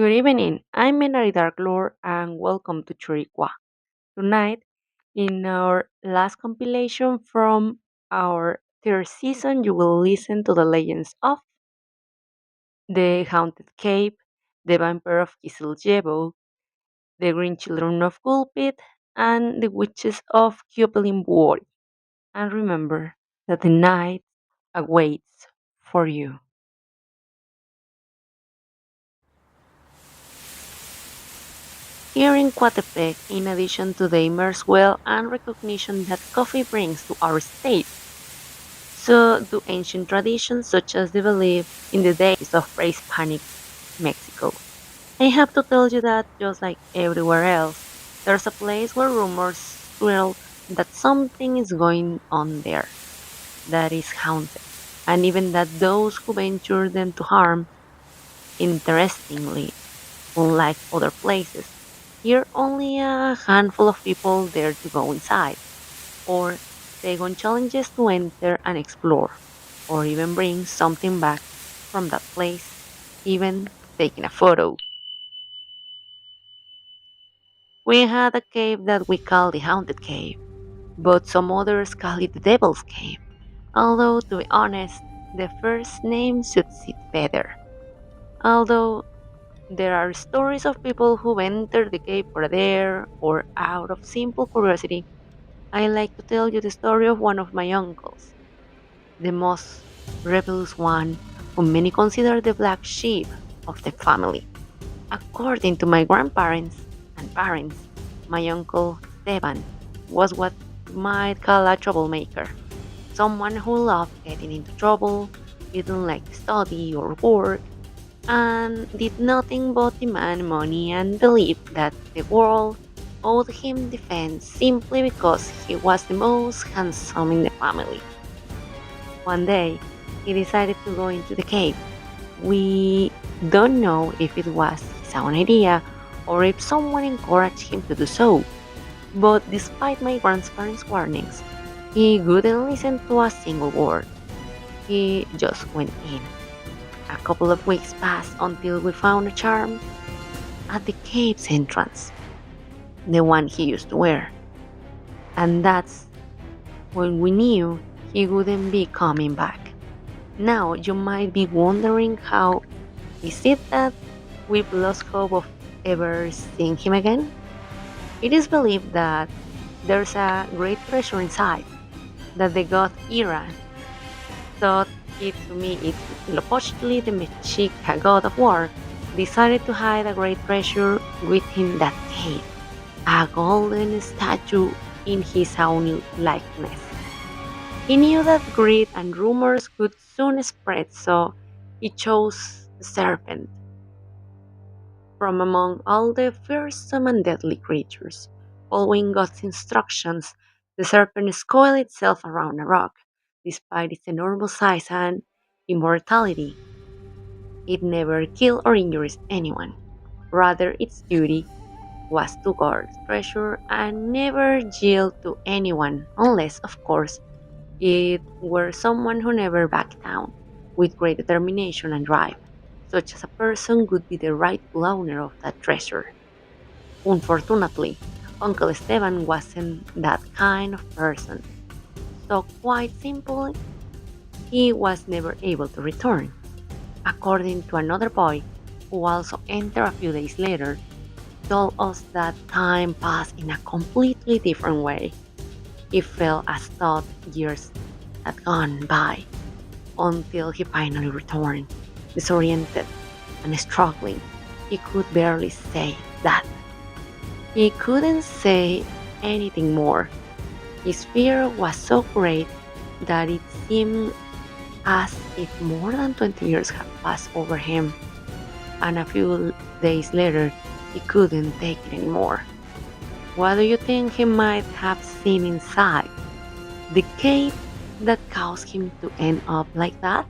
Good evening. I'm Menari Dark Lord and welcome to Churikua. Tonight, in our last compilation from our third season, you will listen to the legends of the Haunted Cave, the Vampire of Kisiljevo, the Green Children of Woolpit, and the Witches of Kyöpelinvuori. And remember that the night awaits for you. Here in Coatepec, in addition to the immerse well and recognition that coffee brings to our state, so do ancient traditions such as the belief in the days of pre-Hispanic Mexico. I have to tell you that just like everywhere else, there's a place where rumors swirl that something is going on there that is haunted, and even that those who venture them to harm, interestingly, unlike other places, here only a handful of people dare to go inside, or take on challenges to enter and explore, or even bring something back from that place, even taking a photo. We had a cave that we call the Haunted Cave, but some others call it the Devil's Cave, although to be honest, the first name suits it better. Although there are stories of people who entered the cave for a dare or out of simple curiosity. I like to tell you the story of one of my uncles, the most rebellious one, whom many consider the black sheep of the family. According to my grandparents and parents, my uncle Esteban was what you might call a troublemaker, someone who loved getting into trouble, didn't like to study or work, and did nothing but demand money and believe that the world owed him defense simply because he was the most handsome in the family. One day, he decided to go into the cave. We don't know if it was his own idea or if someone encouraged him to do so, but despite my grandparents' warnings, he wouldn't listen to a single word. He just went in. A couple of weeks passed until we found a charm at the cave's entrance, the one he used to wear. And that's when we knew he wouldn't be coming back. Now you might be wondering how is it that we've lost hope of ever seeing him again? It is believed that there's a great treasure inside, that the god era thought it to me it Lopochtli, the Mexica god of war, decided to hide a great treasure within that cave, a golden statue in his own likeness. He knew that greed and rumors could soon spread, so he chose the serpent from among all the fearsome and deadly creatures. Following God's instructions, the serpent coiled itself around a rock. Despite its enormous size and immortality, it never killed or injured anyone. Rather, its duty was to guard treasure and never yield to anyone, unless, of course, it were someone who never backed down, with great determination and drive. Such as a person would be the rightful owner of that treasure. Unfortunately, Uncle Esteban wasn't that kind of person, so quite simply, he was never able to return. According to another boy, who also entered a few days later, told us that time passed in a completely different way. He felt as though years had gone by until he finally returned, disoriented and struggling. He could barely say that. He couldn't say anything more. His fear was so great that it seemed as if more than 20 years had passed over him, and a few days later he couldn't take it anymore. What do you think he might have seen inside the cave that caused him to end up like that?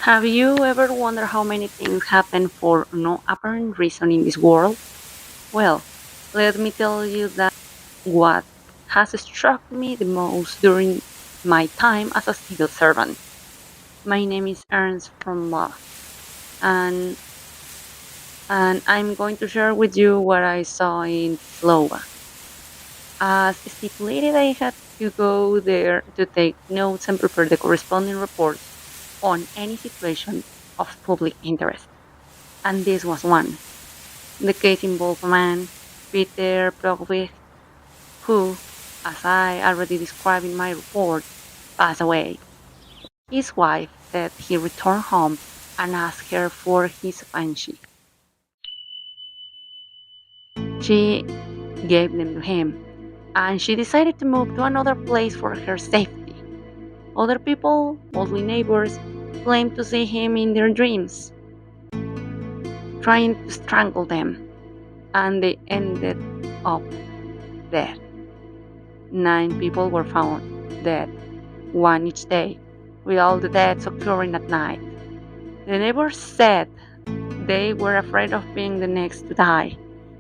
Have you ever wondered how many things happen for no apparent reason in this world? Well, let me tell you that what has struck me the most during my time as a civil servant. My name is Ernst from Law, and I'm going to share with you what I saw in Kisiljevo. As stipulated, I had to go there to take notes and prepare the corresponding reports on any situation of public interest. And this was one. The case involved a man, Peter Plogvig, who, as I already described in my report, passed away. His wife said he returned home and asked her for his fancy. She gave them to him, and she decided to move to another place for her safety. Other people, mostly neighbors, claimed to see him in their dreams, trying to strangle them, and they ended up dead. 9 people were found dead, one each day, with all the deaths occurring at night. The neighbors said they were afraid of being the next to die.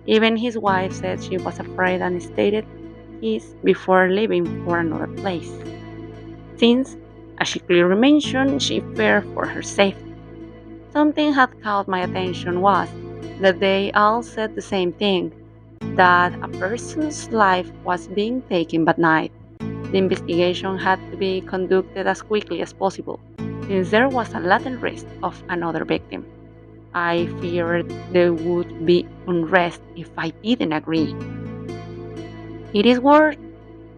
Even his wife said she was afraid and stated his before leaving for another place, since, as she clearly mentioned, she feared for her safety. Something had caught my attention was that they all said the same thing, that a person's life was being taken by night. The investigation had to be conducted as quickly as possible, since there was a latent risk of another victim. I feared there would be unrest if I didn't agree. It is worth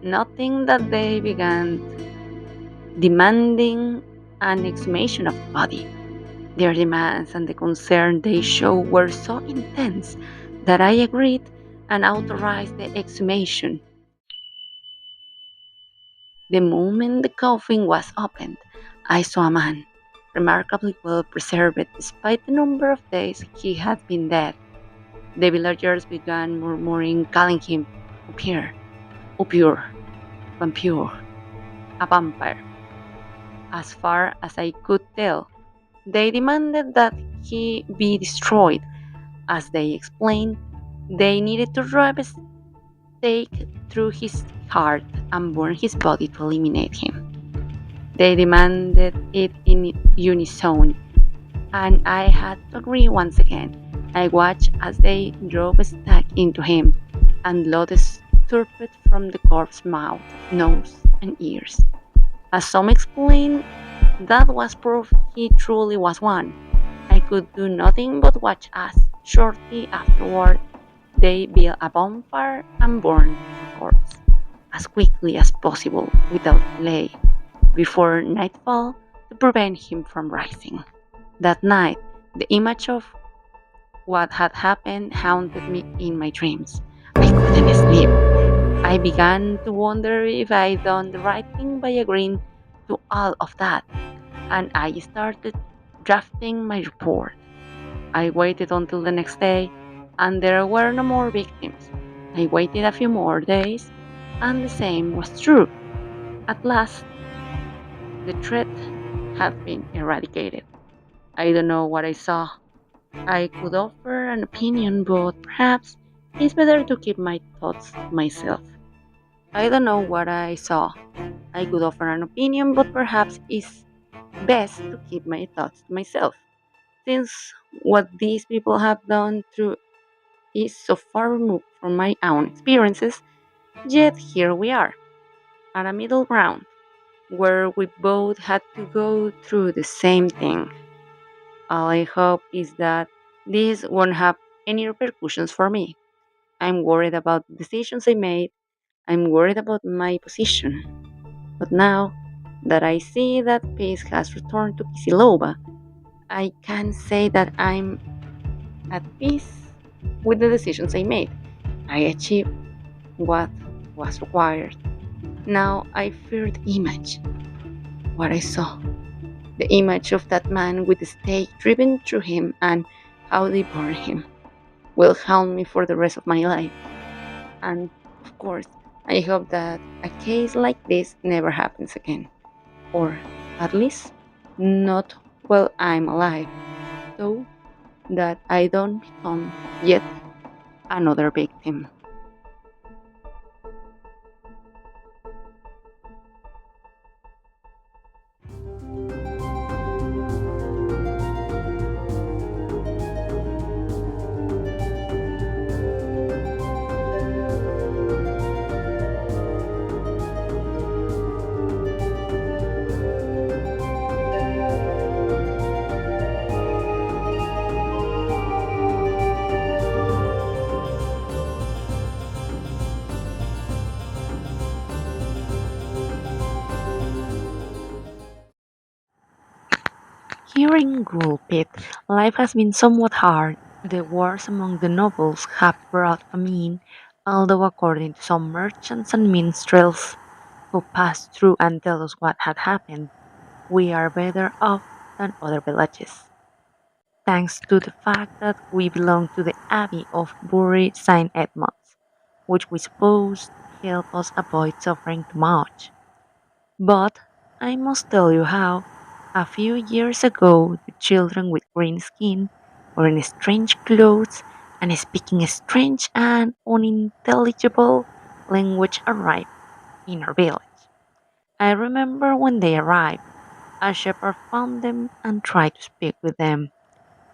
noting that they began demanding an exhumation of the body. Their demands and the concern they showed were so intense that I agreed and authorized the exhumation. The moment the coffin was opened, I saw a man, remarkably well preserved despite the number of days he had been dead. The villagers began murmuring, calling him Upir, Upur, Vampire, a vampire. As far as I could tell, they demanded that he be destroyed. As they explained, they needed to drive a stake through his heart and burn his body to eliminate him. They demanded it in unison, and I had to agree once again. I watched as they drove a stake into him, and blood spurted from the corpse's mouth, nose, and ears. As some explained, that was proof he truly was one. I could do nothing but watch as, shortly afterward, they built a bonfire and burned the corpse as quickly as possible without delay before nightfall to prevent him from rising. That night, the image of what had happened haunted me in my dreams. I couldn't sleep. I began to wonder if I'd done the right thing by agreeing to all of that, and I started drafting my report. I waited until the next day, and there were no more victims. I waited a few more days, and the same was true. At last, the threat had been eradicated. I don't know what I saw. I could offer an opinion, but perhaps it's better to keep my thoughts to myself. I don't know what I saw. I could offer an opinion, but perhaps it's best to keep my thoughts to myself, since what these people have done through is so far removed from my own experiences, yet here we are, at a middle ground, where we both had to go through the same thing. All I hope is that this won't have any repercussions for me. I'm worried about the decisions I made, I'm worried about my position. But now that I see that peace has returned to Kisilova, I can say that I'm at peace with the decisions I made. I achieved what was required. Now I fear the image, what I saw, the image of that man with the stake driven through him and how they burned him will haunt me for the rest of my life. And of course, I hope that a case like this never happens again, or at least not while I'm alive, so that I don't become yet another victim. Here in Woolpit, life has been somewhat hard. The wars among the nobles have brought famine, although according to some merchants and minstrels who passed through and tell us what had happened, we are better off than other villages, thanks to the fact that we belong to the Abbey of Bury St. Edmunds, which we suppose help us avoid suffering too much. But I must tell you how, a few years ago, the children with green skin, wearing strange clothes, and speaking a strange and unintelligible language arrived in our village. I remember when they arrived, a shepherd found them and tried to speak with them,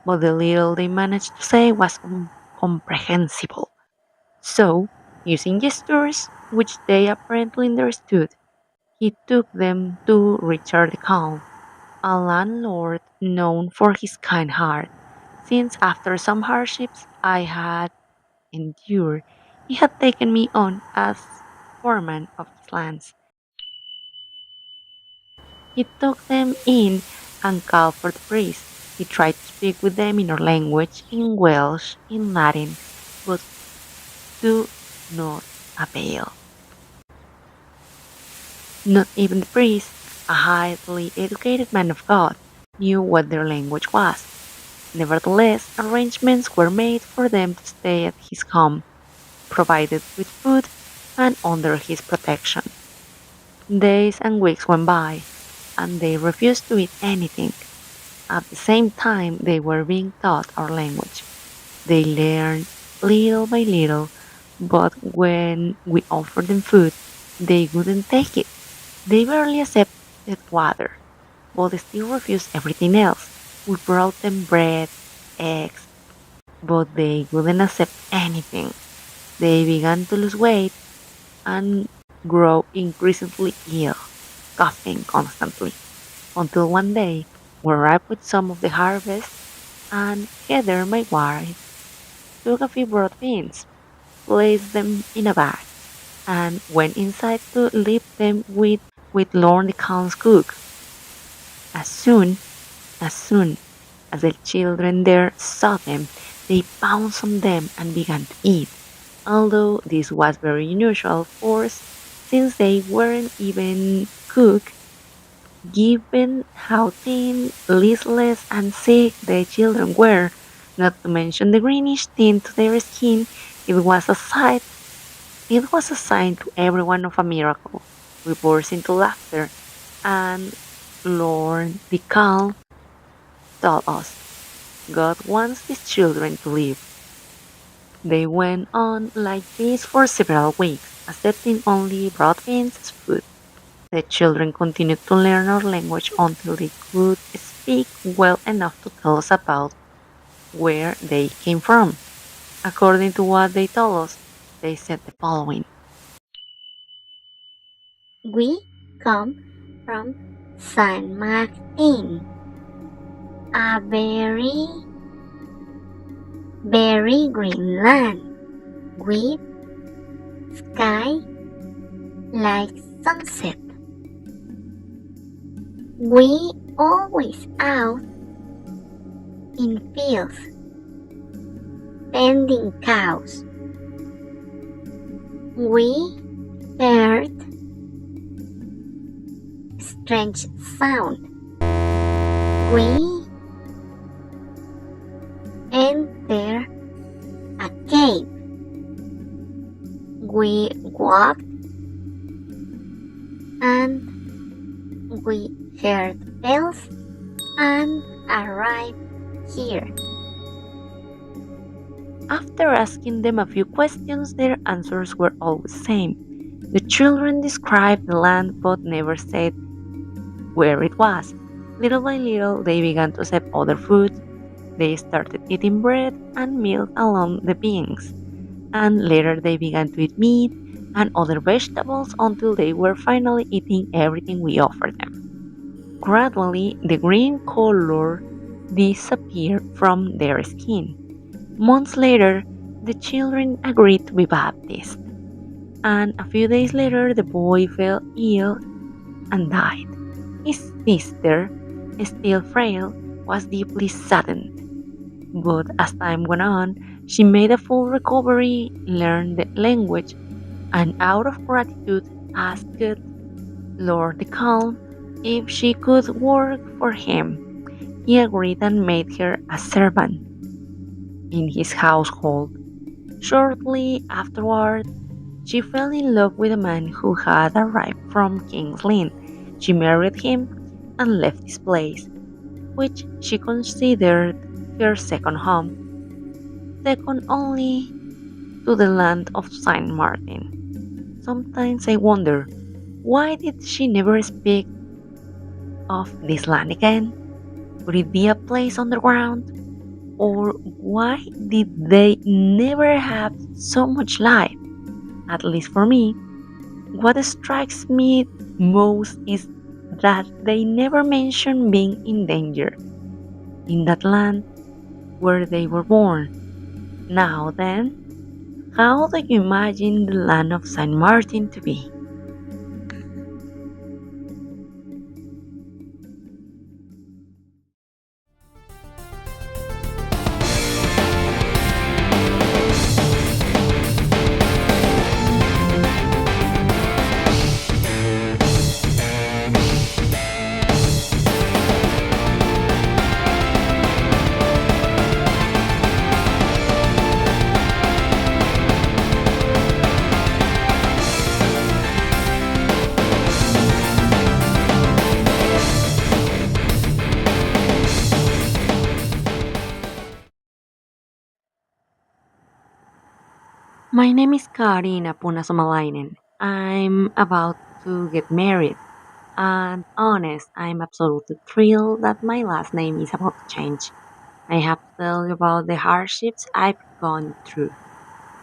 but the little they managed to say was incomprehensible. So, using gestures, which they apparently understood, he took them to Richard the Calm, a landlord known for his kind heart, since after some hardships I had endured, he had taken me on as foreman of his lands. He took them in and called for the priest. He tried to speak with them in our language, in Welsh, in Latin, but to no avail. Not even the priest, a highly educated man of God, knew what their language was. Nevertheless, arrangements were made for them to stay at his home, provided with food and under his protection. Days and weeks went by, and they refused to eat anything. At the same time, they were being taught our language. They learned little by little, but when we offered them food, they wouldn't take it. They barely accepted water, but they still refused everything else. We brought them bread, eggs, but they wouldn't accept anything. They began to lose weight and grow increasingly ill, coughing constantly, until one day we arrived with some of the harvest, and Heather, my wife, took a few broad beans, placed them in a bag, and went inside to leave them with Lord the Count's cook. As soon, as soon as the children there saw them, they pounced on them and began to eat, although this was very unusual for us since they weren't even cooked, given how thin, listless, and sick the children were, not to mention the greenish tint to their skin. It was a sight. It was a sign to everyone of a miracle. We burst into laughter, and Lord the Calm told us, God wants these children to live. They went on like this for several weeks, accepting only broad beans as food. The children continued to learn our language until they could speak well enough to tell us about where they came from. According to what they told us, they said the following. We come from San Martin, a very green land with sky like sunset. We always out in fields tending cows. We heard strange sound. We enter a cave. We walked and we heard bells and arrive here. After asking them a few questions, their answers were always the same. The children described the land but never said where it was. Little by little, they began to accept other foods. They started eating bread and milk along the beings, and later they began to eat meat and other vegetables until they were finally eating everything we offered them. Gradually, the green color disappeared from their skin. Months later, the children agreed to be baptized, and a few days later, the boy fell ill and died. His sister, still frail, was deeply saddened. But as time went on, she made a full recovery, learned the language, and out of gratitude asked Lord the Calm if she could work for him. He agreed and made her a servant in his household. Shortly afterward, she fell in love with a man who had arrived from King's Lynn. She married him and left this place, which she considered her second home, second only to the land of Saint Martin. Sometimes I wonder, why did she never speak of this land again? Could it be a place underground? Or why did they never have so much life? At least for me, what strikes me most is that they never mention being in danger in that land where they were born. Now then, how do you imagine the land of Saint Martin to be? My name is Karina Punasomalainen. I'm about to get married, and honest, I'm absolutely thrilled that my last name is about to change. I have to tell you about the hardships I've gone through,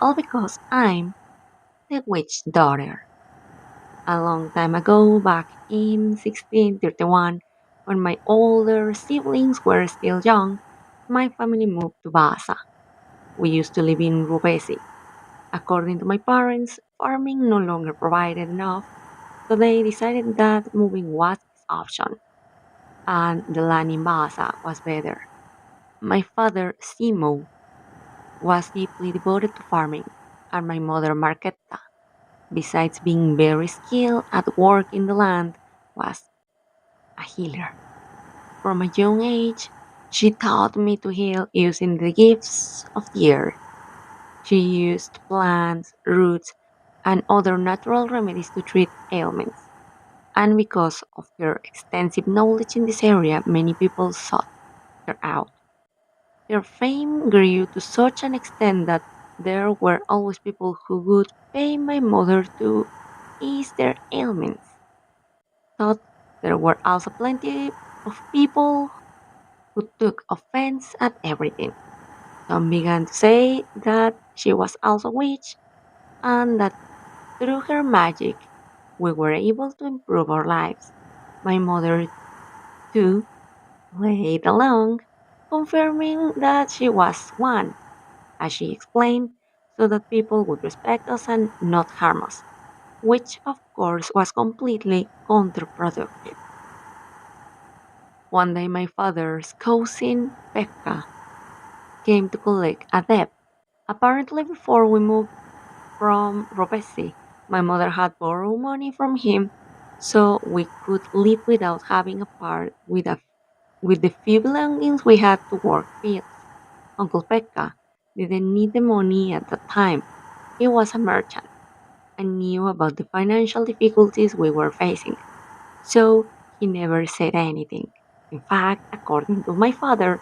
all because I'm the witch daughter. A long time ago, back in 1631, when my older siblings were still young, my family moved to Vasa. We used to live in Rupesi. According to my parents, farming no longer provided enough, so they decided that moving was his option, and the land in Vasa was better. My father, Simo, was deeply devoted to farming, and my mother, Marquetta, besides being very skilled at work in the land, was a healer. From a young age, she taught me to heal using the gifts of the earth. She used plants, roots, and other natural remedies to treat ailments. And because of her extensive knowledge in this area, many people sought her out. Her fame grew to such an extent that there were always people who would pay my mother to ease their ailments. Thought there were also plenty of people who took offense at everything. Some began to say that she was also a witch and that through her magic we were able to improve our lives. My mother, too, played along, confirming that she was one, as she explained, so that people would respect us and not harm us, which of course was completely counterproductive. One day, my father's cousin, Pekka, came to collect a debt. Apparently, before we moved from Ropesi, my mother had borrowed money from him so we could live without having a part with the few belongings we had to work fields. Uncle Pekka didn't need the money at that time. He was a merchant and knew about the financial difficulties we were facing, so he never said anything. In fact, according to my father,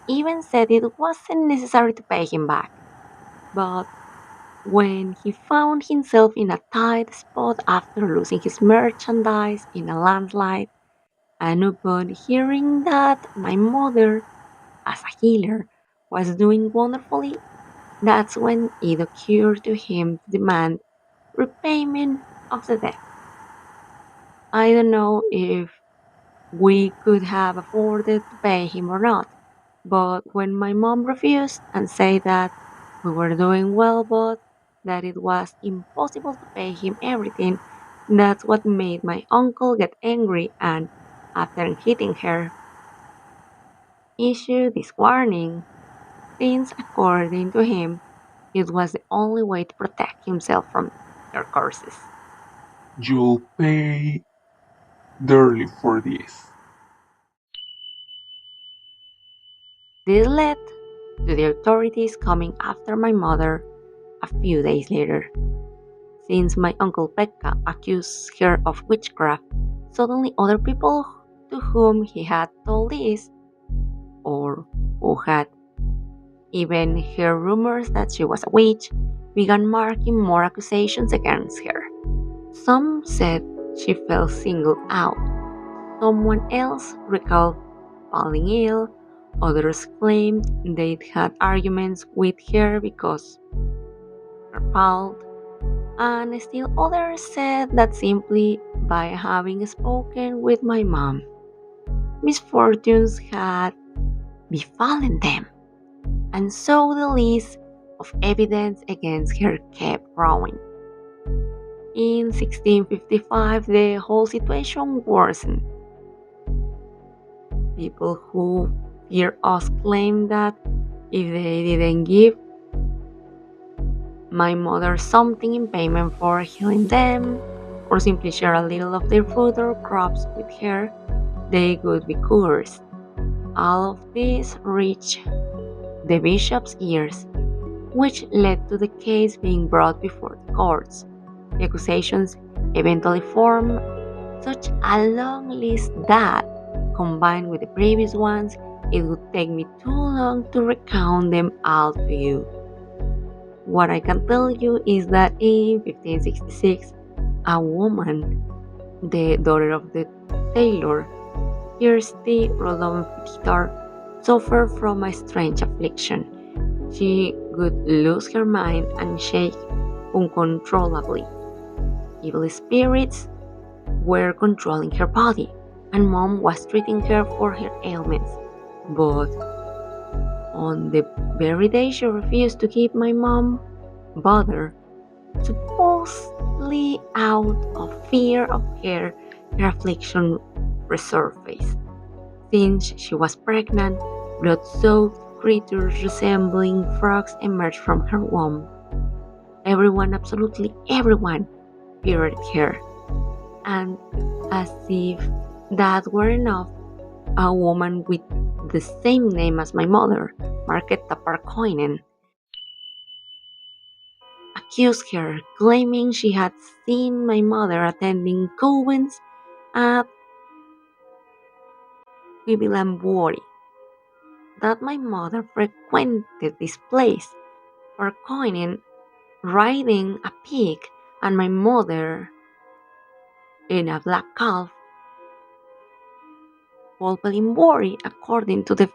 he even said it wasn't necessary to pay him back. But when he found himself in a tight spot after losing his merchandise in a landslide, and upon hearing that my mother, as a healer, was doing wonderfully, that's when it occurred to him to demand repayment of the debt. I don't know if we could have afforded to pay him or not, but when my mom refused and said that we were doing well, but that it was impossible to pay him everything, that's what made my uncle get angry and, after hitting her, issue this warning, since according to him, it was the only way to protect himself from their curses. You'll pay dearly for this. This led to the authorities coming after my mother a few days later. Since my uncle Pekka accused her of witchcraft, suddenly other people to whom he had told this, or who had even heard rumors that she was a witch, began making more accusations against her. Some said she felt singled out. Someone else recalled falling ill. Others claimed they'd had arguments with her because her fault. And still others said that simply by having spoken with my mom, misfortunes had befallen them. And so the list of evidence against her kept growing. In 1655, the whole situation worsened. People who fear us claimed that if they didn't give my mother something in payment for healing them, or simply share a little of their food or crops with her, they would be cursed. All of this reached the bishop's ears, which led to the case being brought before the courts. The accusations eventually formed such a long list that, combined with the previous ones, it would take me too long to recount them all to you. What I can tell you is that in 1566, a woman, the daughter of the tailor, Kirsty Rodon-Victor, suffered from a strange affliction. She would lose her mind and shake uncontrollably. Evil spirits were controlling her body, and mom was treating her for her ailments. But on the very day she refused to give my mom butter, supposedly out of fear of her affliction resurfaced. Since she was pregnant, blood-soaked creatures resembling frogs emerged from her womb. Everyone, absolutely everyone, feared her. And as if that were enough, a woman with the same name as my mother, Marketa Parkoinen, accused her, claiming she had seen my mother attending covens at Kyöpelinvuori, that my mother frequented this place, Parkoinen riding a pig and my mother in a black calf, Woolpit, according to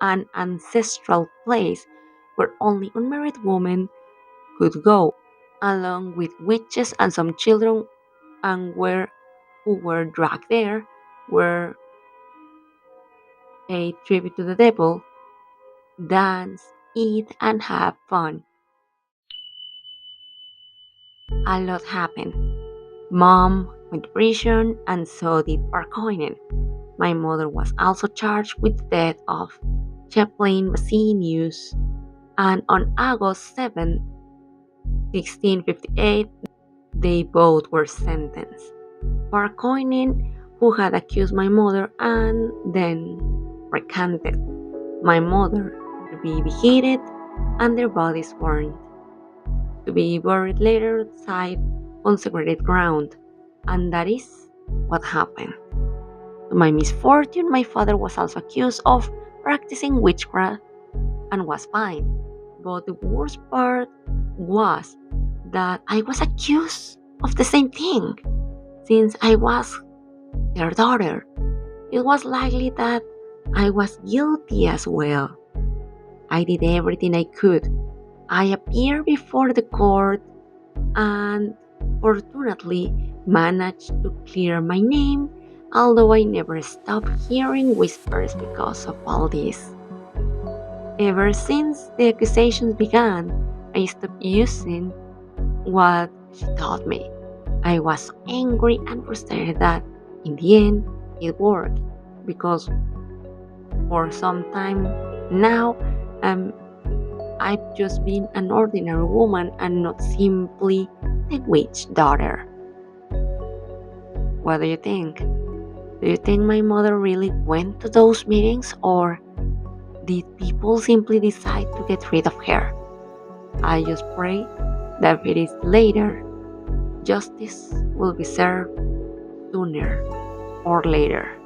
an ancestral place where only unmarried women could go, along with witches and some children, and who were dragged there were a tribute to the devil, dance, eat, and have fun. A lot happened. Mom went to prison, and so did Parkoinen. My mother was also charged with the death of Chaplain Basinius, and on August 7, 1658, they both were sentenced. Parkoinen, who had accused my mother and then recanted my mother, to be beheaded and their bodies burned, to be buried later outside consecrated ground, and that is what happened. To my misfortune, my father was also accused of practicing witchcraft and was fine. But the worst part was that I was accused of the same thing. Since I was their daughter, it was likely that I was guilty as well. I did everything I could. I appeared before the court and fortunately managed to clear my name, although I never stopped hearing whispers because of all this. Ever since the accusations began, I stopped using what she taught me. I was so angry and frustrated that in the end it worked because for some time now I've just been an ordinary woman and not simply the witch daughter. What do you think? Do you think my mother really went to those meetings or did people simply decide to get rid of her? I just pray that if it is later, justice will be served sooner or later.